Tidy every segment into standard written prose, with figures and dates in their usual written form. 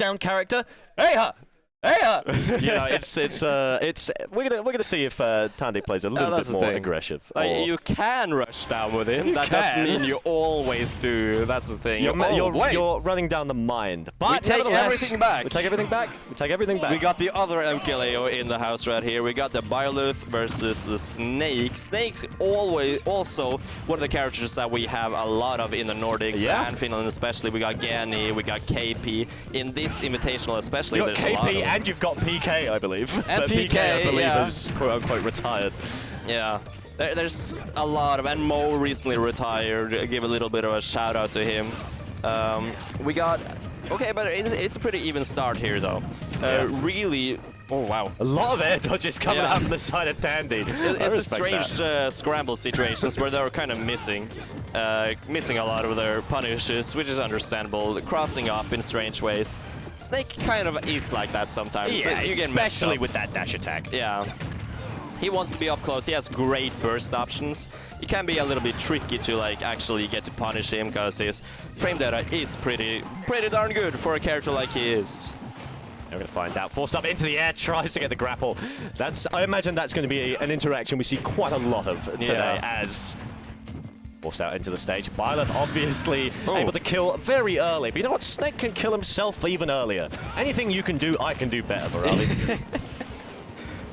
rushdown character. Hey-ha! You know, we're gonna see if Tande plays a little bit more aggressive. You can rush down with him. That doesn't mean you always do. That's the thing. You're running down the mind. But we take everything back. We take everything back. We take everything back. We got the other MKLeo in the house right here. We got the Byleth versus the Snake. Snake's also one of the characters that we have a lot of in the Nordics and Finland especially. We got Gani, we got KP. In this invitational especially, you got there's KP a lot of and you've got PK, I believe. And but PK, I believe, is quote-unquote retired. Yeah. There's a lot of, and Mo recently retired. I give a little bit of a shout out to him. We got, okay, but it's a pretty even start here though. Really, oh wow. A lot of air dodges coming out from the side of Tande. It's a strange scramble situations where they're kind of missing a lot of their punishes, which is understandable. Crossing up in strange ways. Snake kind of is like that sometimes. Yeah, you get especially with that dash attack. Yeah. He wants to be up close. He has great burst options. It can be a little bit tricky to like actually get to punish him because his frame data is pretty darn good for a character like he is. We're going to find out. Forced up into the air, tries to get the grapple. I imagine that's going to be an interaction we see quite a lot of today as forced out into the stage. Byleth obviously able to kill very early. But you know what? Snake can kill himself even earlier. Anything you can do, I can do better, Virali.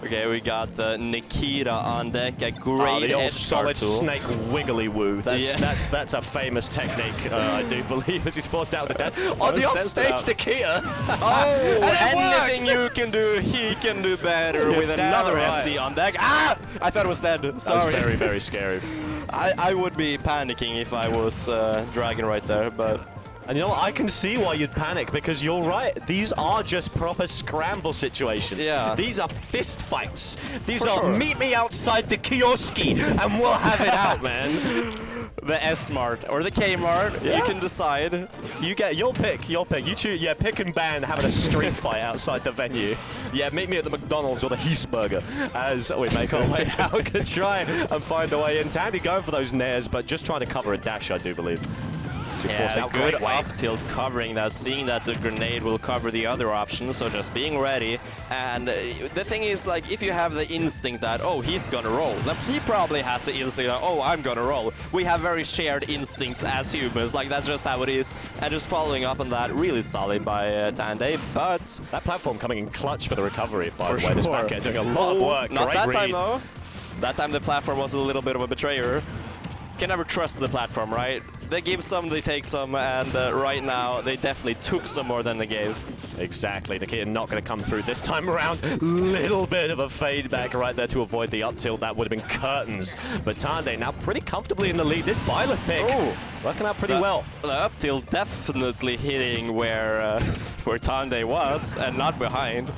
Okay, we got Nikita on deck. A great edge solid tool. Snake wiggly woo. That's a famous technique, I do believe, as he's forced out of the dead. On the offstage, Nikita. Anything you can do, he can do better with another SD on deck. Ah! I thought it was dead. Sorry. That was very, very scary. I would be panicking if I was Dragon right there, but... And you know what? I can see why you'd panic, because you're right. These are just proper scramble situations. Yeah. These are fist fights. These are meet me outside the kioski and we'll have it out, man. The S-Mart or the K-Mart, you can decide. You get your pick, You choose, pick and ban having a street fight outside the venue. Yeah, meet me at the McDonald's or the Heesburger as we make our way out to try and find a way in. Tande going for those nairs, but just trying to cover a dash, I do believe. Good up tilt covering that, seeing that the grenade will cover the other option, so just being ready. And the thing is, like, if you have the instinct that, oh, he's gonna roll, then he probably has the instinct that, oh, I'm gonna roll. We have very shared instincts as humans, like, that's just how it is. And just following up on that, really solid by Tande, but... That platform coming in clutch for the recovery, by the way. This backend doing a lot of work. Not that time, though. That time the platform was a little bit of a betrayer. Can never trust the platform, right? They give some, they take some, and right now they definitely took some more than they gave. Exactly. Nikita not going to come through this time around. Little bit of a fade back right there to avoid the up tilt. That would have been curtains. But Tande now pretty comfortably in the lead. This Byleth pick working out pretty well. The up tilt definitely hitting where Tande was and not behind.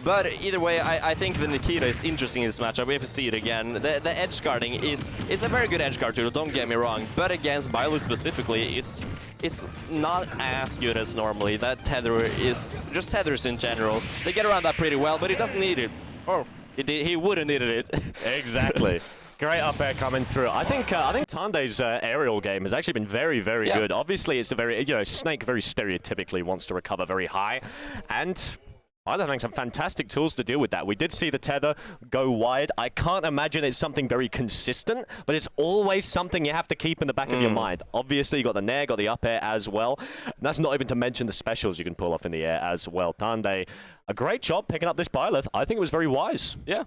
But either way, I think the Nikita is interesting in this matchup. We have to see it again. The edge guarding is a very good edge guard tool, don't get me wrong. But against Byleth specifically, it's not as good as normally. That tether is just tethers in general. They get around that pretty well, but he doesn't need it. Or he would have needed it. Exactly. Great up air coming through. I think Tande's aerial game has actually been very, very good. Obviously, it's a very, Snake very stereotypically wants to recover very high, and I don't think some fantastic tools to deal with that. We did see the tether go wide. I can't imagine it's something very consistent, but it's always something you have to keep in the back of your mind. Obviously, you got the nair, got the up air as well. And that's not even to mention the specials you can pull off in the air as well. Tande, a great job picking up this Byleth. I think it was very wise. Yeah.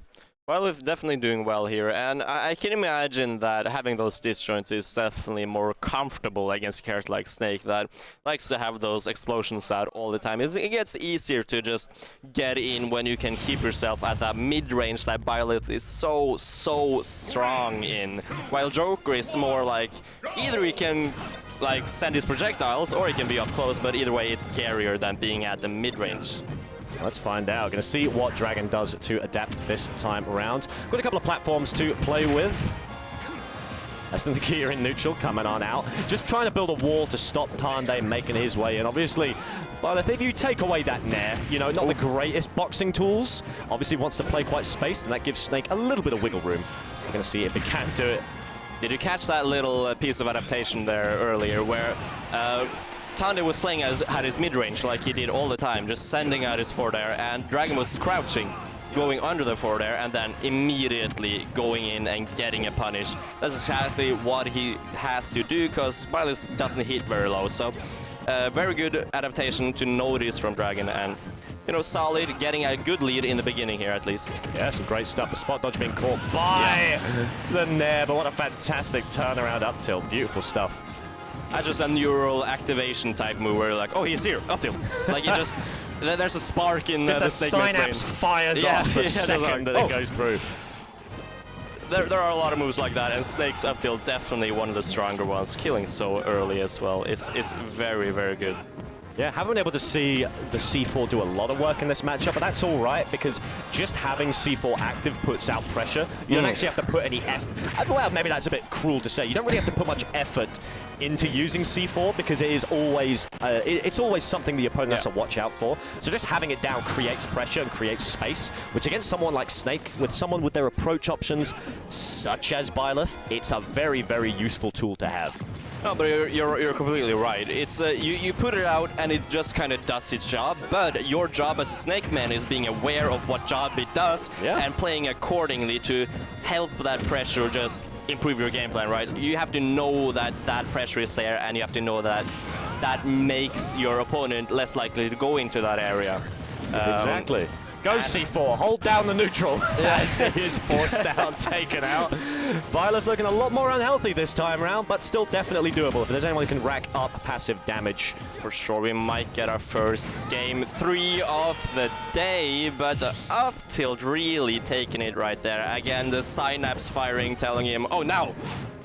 Byleth definitely doing well here, and I can imagine that having those disjoints is definitely more comfortable against a character like Snake that likes to have those explosions out all the time. It gets easier to just get in when you can keep yourself at that mid-range that Byleth is so strong in, while Joker is more like, either he can like send his projectiles or he can be up close, but either way it's scarier than being at the mid-range. Let's find out. Going to see what Dragon does to adapt this time around. Got a couple of platforms to play with. That's the Nikita in neutral coming on out. Just trying to build a wall to stop Tande making his way in. Obviously, well, if you take away that nair, not the greatest boxing tools, obviously wants to play quite spaced, and that gives Snake a little bit of wiggle room. We're going to see if he can do it. Did you catch that little piece of adaptation there earlier where Tande was playing had his mid-range like he did all the time, just sending out his forward air, and Dragon was crouching, going under the forward air, and then immediately going in and getting a punish. That's exactly what he has to do, because Byleth doesn't hit very low, so very good adaptation to notice from Dragon, and you know, solid, getting a good lead in the beginning here at least. Yeah, some great stuff. The spot dodge being caught by the Nair, but what a fantastic turnaround up tilt. Beautiful stuff. That's just a neural activation type move where you're like, oh, he's here, up tilt. Like, you just, there's a spark in the Snake Maze brain. Synapse fires off the second that it goes through. There are a lot of moves like that, and Snake's up tilt definitely one of the stronger ones, killing so early as well. It's very, very good. Yeah, haven't been able to see the C4 do a lot of work in this matchup, but that's all right, because just having C4 active puts out pressure. You don't actually have to put any effort. Well, maybe that's a bit cruel to say. You don't really have to put much effort into using C4, because it is always it's always something the opponent has to watch out for. So just having it down creates pressure and creates space, which against someone like Snake, with someone with their approach options such as Byleth, it's a very, very useful tool to have. No, but you're completely right. It's you put it out and it just kind of does its job, but your job as Snake Man is being aware of what job it does and playing accordingly to help that pressure just improve your game plan, right? You have to know that that pressure is there, and you have to know that that makes your opponent less likely to go into that area. Exactly. Go C4, hold down the neutral as he is forced out, taken out. Byleth looking a lot more unhealthy this time around, but still definitely doable. If there's anyone who can rack up passive damage. For sure, we might get our first game 3 of the day, but the up tilt really taking it right there. Again, the synapse firing, telling him, oh, now,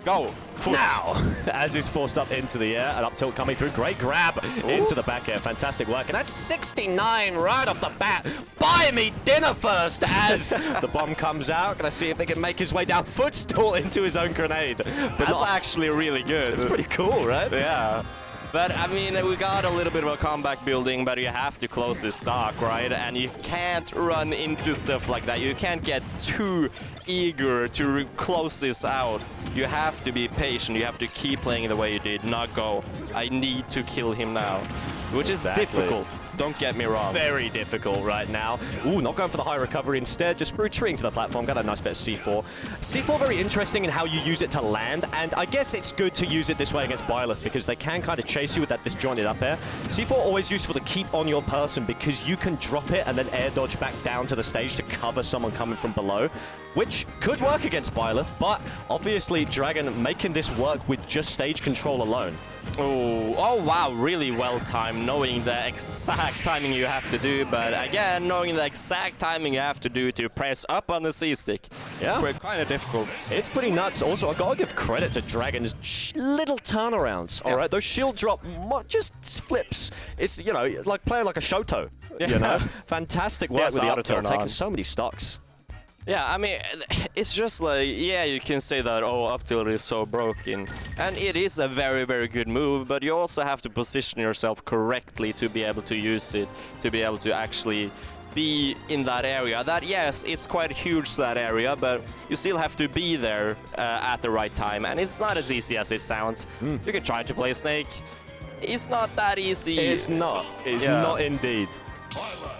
go. Foot. Now, as he's forced up into the air, and up tilt coming through. Great grab into the back air. Fantastic work. And that's 69 right off the bat. Buy me dinner first as the bomb comes out. Gonna see if they can make his way down. Footstool into his own grenade. But that's actually really good. It's pretty cool, right? Yeah. But, I mean, we got a little bit of a comeback building, but you have to close this stock, right? And you can't run into stuff like that. You can't get too eager to close this out. You have to be patient. You have to keep playing the way you did, not go, I need to kill him now. Which is difficult. Don't get me wrong. Very difficult right now. Ooh, not going for the high recovery instead, just retreating to the platform. Got a nice bit of C4. C4 very interesting in how you use it to land, and I guess it's good to use it this way against Byleth because they can kind of chase you with that disjointed up air. C4 always useful to keep on your person because you can drop it and then air dodge back down to the stage to cover someone coming from below, which could work against Byleth, but obviously Dragon making this work with just stage control alone. Oh wow, really well timed, knowing the exact timing you have to do, but again, knowing the exact timing you have to do to press up on the C-stick. Yeah. Kind of difficult. It's pretty nuts. Also, I gotta give credit to Dragon's little turnarounds, alright? Those shield drop just flips. It's, you know, like playing like a Shoto, you know? Fantastic work with the up tilt, taking so many stocks. Yeah, I mean, it's just like, yeah, you can say that, oh, up tilt is so broken. And it is a very, very good move, but you also have to position yourself correctly to be able to use it, to be able to actually be in that area. That, yes, it's quite huge, that area, but you still have to be there at the right time. And it's not as easy as it sounds. You can try to play Snake. It's not that easy. It's not. It's not indeed.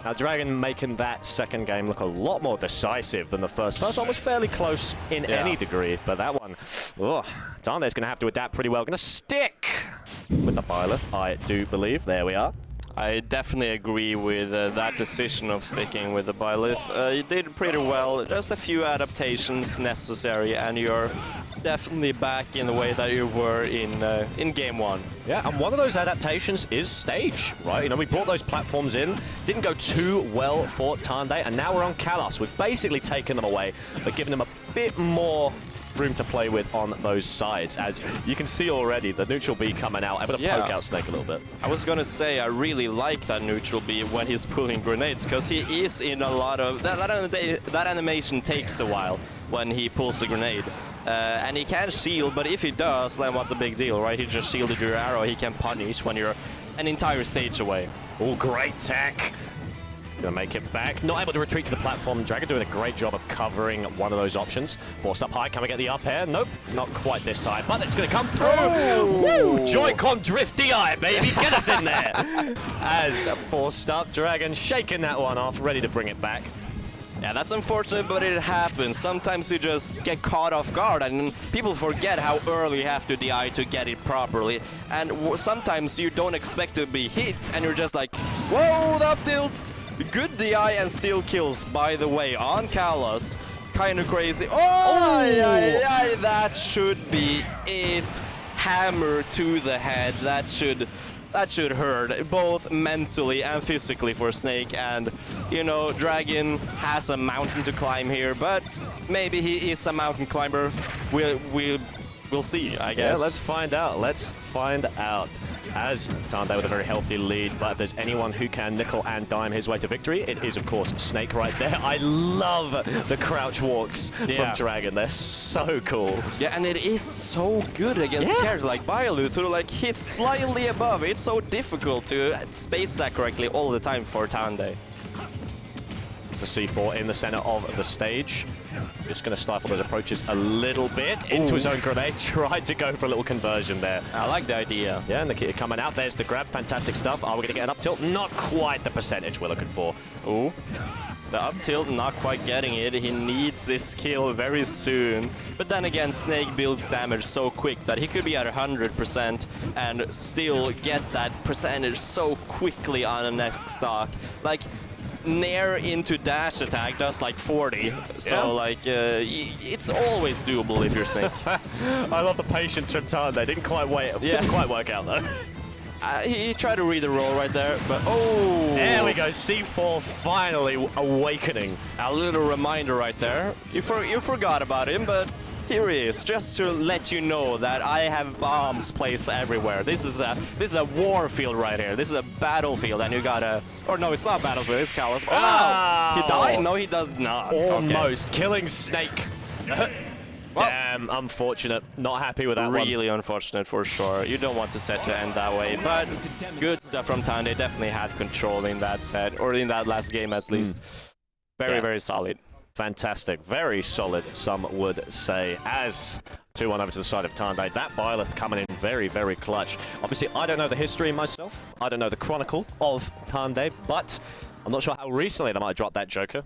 Now, Dragon making that second game look a lot more decisive than the first. First one was fairly close in any degree, but that one, Tande's going to have to adapt pretty well. Going to stick with the Byleth, I do believe. There we are. I definitely agree with that decision of sticking with the Byleth. You did pretty well. Just a few adaptations necessary, and you're definitely back in the way that you were in game 1. Yeah, and one of those adaptations is stage, right? You know, we brought those platforms in, didn't go too well for Tande, and now we're on Kalos. We've basically taken them away, but given them a bit more room to play with on those sides. As you can see already, the neutral B coming out, able to poke out Snake a little bit. I was gonna say, I really like that neutral B when he's pulling grenades, because he is in a lot of... That animation takes a while when he pulls a grenade. And he can shield, but if he does, then what's a big deal, right? He just shielded your arrow, he can punish when you're an entire stage away. Oh, great tech. Gonna make it back. Not able to retreat to the platform. Dragon doing a great job of covering one of those options. Forced up high. Can we get the up air? Nope, not quite this time. But it's gonna come through. Oh. Woo! Joy-Con drift DI, baby. Get us in there. As forced up, Dragon shaking that one off, ready to bring it back. Yeah, that's unfortunate, but it happens. Sometimes you just get caught off guard, and people forget how early you have to DI to get it properly. And sometimes you don't expect to be hit, and you're just like, whoa, the up tilt! Good DI and still kills, by the way, on Kalos. Kind of crazy. Oh, that should be it. Hammer to the head. That should hurt, both mentally and physically for Snake. And, you know, Dragon has a mountain to climb here, but maybe he is a mountain climber. We'll see, I guess. Yeah, let's find out. Let's find out. As Tande with a very healthy lead, but if there's anyone who can nickel and dime his way to victory, it is, of course, Snake right there. I love the crouch walks from Dragon. They're so cool. Yeah, and it is so good against characters like Byleth, who like hits slightly above. It's so difficult to space that correctly all the time for Tande. It's a C4 in the center of the stage. Just going to stifle those approaches a little bit into his own grenade. Tried to go for a little conversion there. I like the idea. Yeah, and Nikita coming out. There's the grab. Fantastic stuff. Are we going to get an up tilt? Not quite the percentage we're looking for. Ooh. The up tilt, not quite getting it. He needs this kill very soon. But then again, Snake builds damage so quick that he could be at 100% and still get that percentage so quickly on the next stock. Like, Nair into dash attack does like 40, so like it's always doable if you're Snake. I love the patience from Tande. Didn't quite work out though. He tried to read the roll right there, but there we go. C4 finally awakening. A little reminder right there. You forgot about him, but here he is, just to let you know that I have bombs placed everywhere. This is a war field right here. This is a battlefield, and you gotta... Or no, it's not battlefield, it's Kalos. Oh! He died? No, he does not. Almost. Killing Snake. Damn, unfortunate. Not happy with that one. Really unfortunate for sure. You don't want the set to end that way, but good stuff from Tande. Definitely had control in that set, or in that last game at least. Very, very solid. Fantastic. Very solid, some would say. As 2-1 over to the side of Tande. That Byleth coming in very, very clutch. Obviously, I don't know the history myself. I don't know the chronicle of Tande, but I'm not sure how recently they might have dropped that Joker.